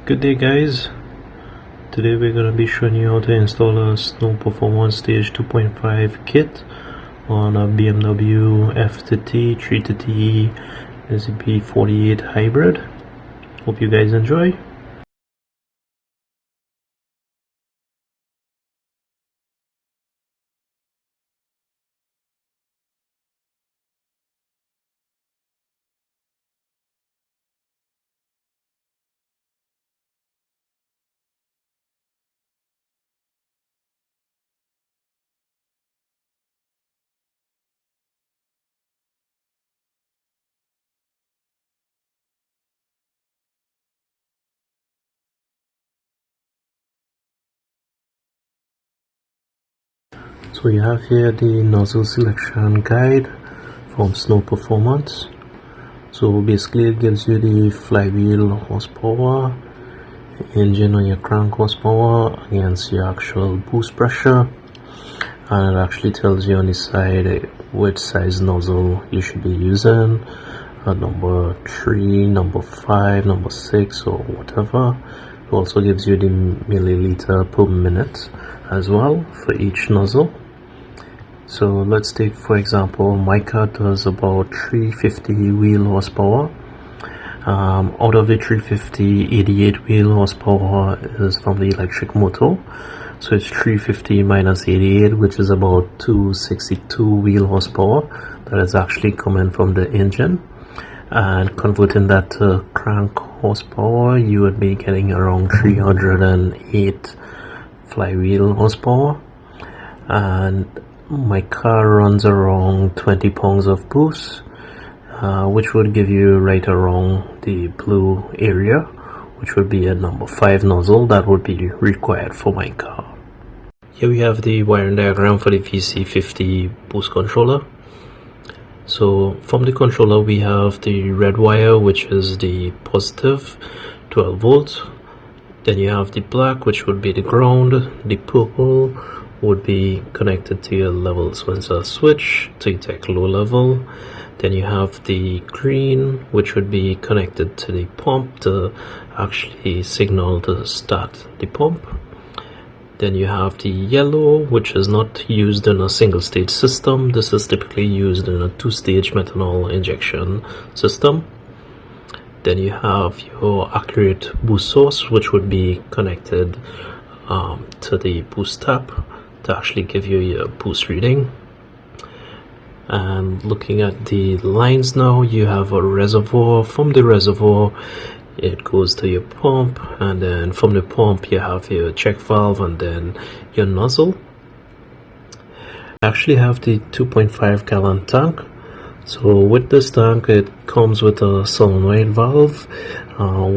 Good day guys, today we're going to be showing you how to install a Snow Performance Stage 2.5 kit on a BMW F30 330e as a B48 hybrid. Hope you guys enjoy. So you have here the nozzle selection guide from Snow Performance. So basically it gives you the flywheel horsepower, engine on your crank horsepower against your actual boost pressure, and it actually tells you on the side which size nozzle you should be using, number 3, number 5, number 6 or whatever. It also gives you the milliliter per minute as well for each nozzle. So let's take for example my car does about 350 wheel horsepower. Out of the 350, 88 wheel horsepower is from the electric motor, so it's 350 minus 88, which is about 262 wheel horsepower that is actually coming from the engine, and converting that to crank horsepower you would be getting around 308 flywheel horsepower. And my car runs around 20 pounds of boost, which would give you right around the blue area, which would be a number 5 nozzle that would be required for my car. Here we have the wiring diagram for the VC50 boost controller. So from the controller we have the red wire, which is the positive 12 volts. Then you have the black, which would be the ground. The purple would be connected to your level sensor switch to detect low level. Then you have the green, which would be connected to the pump to actually signal to start the pump. Then you have the yellow, which is not used in a single stage system. This is typically used in a 2-stage methanol injection system. Then you have your accurate boost source, which would be connected to the boost tap to actually give you your boost reading. And looking at the lines now, you have a reservoir. From the reservoir it goes to your pump, and then from the pump you have your check valve and then your nozzle. I actually have the 2.5 gallon tank. So with this tank it comes with a solenoid valve,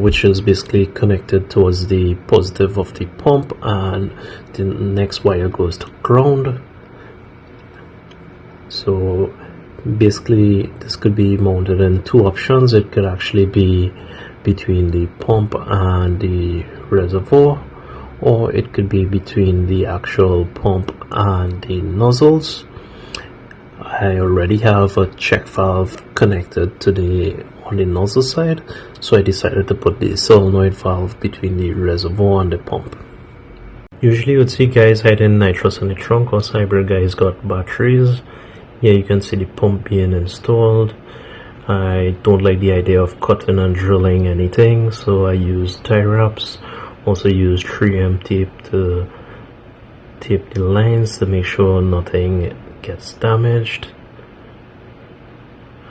which is basically connected towards the positive of the pump, and the next wire goes to ground. So basically this could be mounted in 2 options. It could actually be between the pump and the reservoir, or it could be between the actual pump and the nozzles. I already have a check valve connected to on the nozzle side, so I decided to put the solenoid valve between the reservoir and the pump. Usually you would see guys hiding nitrous in the trunk, because hybrid guys got batteries. Here you can see the pump being installed. I don't like the idea of cutting and drilling anything, so I use tie wraps. Also use 3M tape to tape the lines to make sure nothing gets damaged.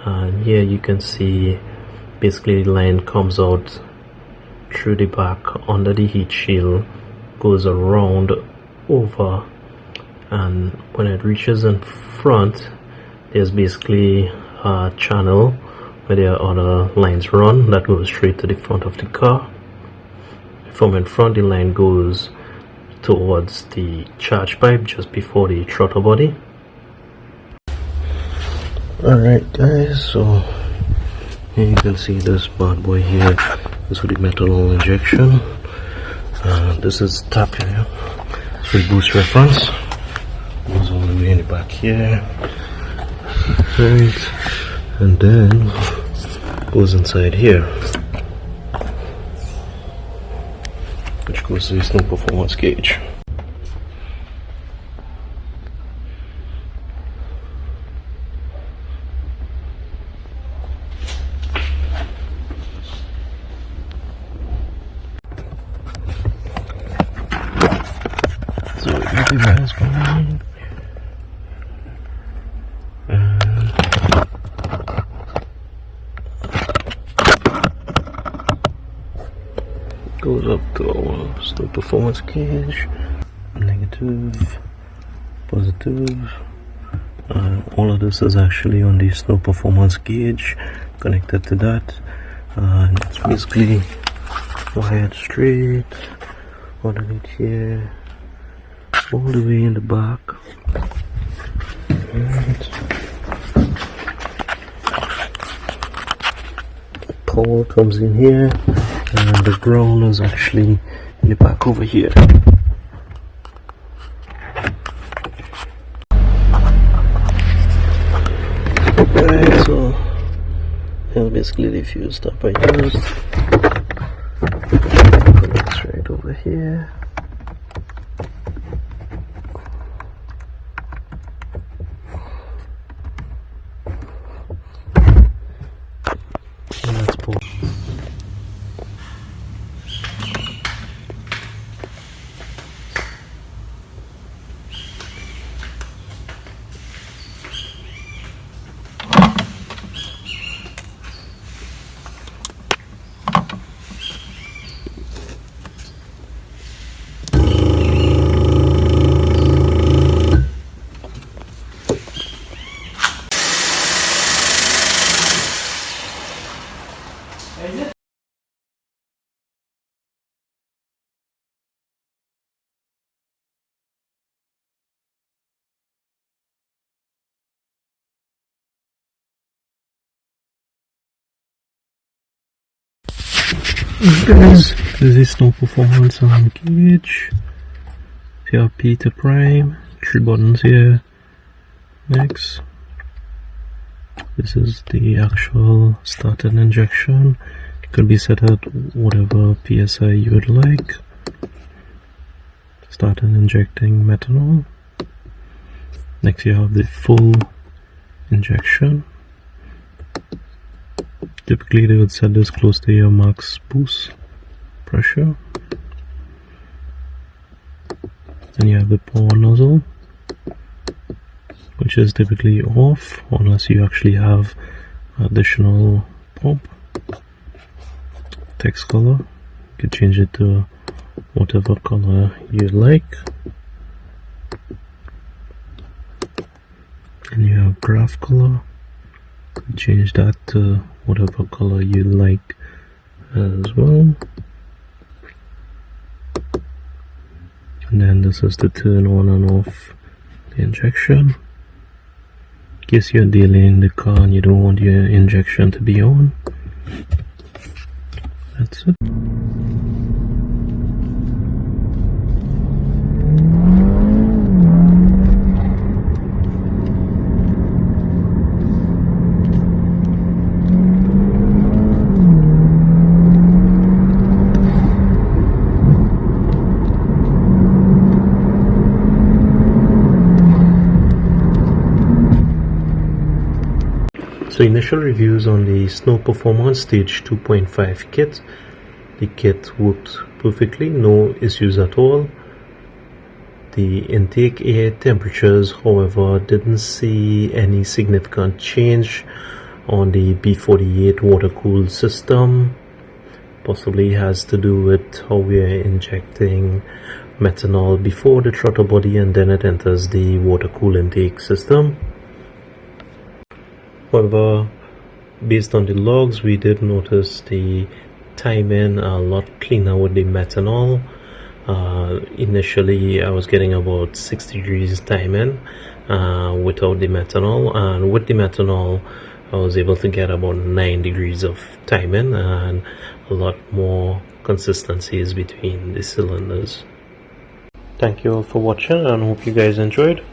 And here you can see basically the line comes out through the back under the heat shield, goes around over, and when it reaches in front there's basically a channel where there are other lines run that goes straight to the front of the car. From in front the line goes towards the charge pipe just before the throttle body. Alright guys, so here you can see this bad boy here. This is the methanol injection. This is tap here for boost reference. Goes all the way in the back here. Right, and then goes inside here. which goes to the snow performance gauge. So everything is going, and goes up to our snow performance gauge, negative, positive. All of this is actually on the snow performance gauge connected to that, and it's basically wired straight underneath here, all the way in the back. And power comes in here, and the ground is actually in the back over here. Right, so here's basically the fuse stop I used. Connects right over here. And that's pulled. This is the snow performance on gauge. You have P to prime, 3 buttons here. Next, this is the actual start and injection. It could be set at whatever PSI you would like. Start and injecting methanol. Next, you have the full injection. Typically they would set this close to your max boost pressure. Then you have the power nozzle, which is typically off unless you actually have additional pump. Text color, you can change it to whatever color you like. And you have graph color, change that to whatever color you like as well. And then this is to turn on and off the injection. In case you're dealing the car and you don't want your injection to be on. That's it. So initial reviews on the Snow Performance Stage 2.5 kit. The kit worked perfectly, no issues at all. The intake air temperatures, however, didn't see any significant change on the B48 water-cooled system. Possibly has to do with how we are injecting methanol before the throttle body and then it enters the water-cooled intake system. However, based on the logs, we did notice the timing a lot cleaner with the methanol. Initially, I was getting about 6 degrees timing without the methanol, and with the methanol, I was able to get about 9 degrees of timing and a lot more consistencies between the cylinders. Thank you all for watching and hope you guys enjoyed.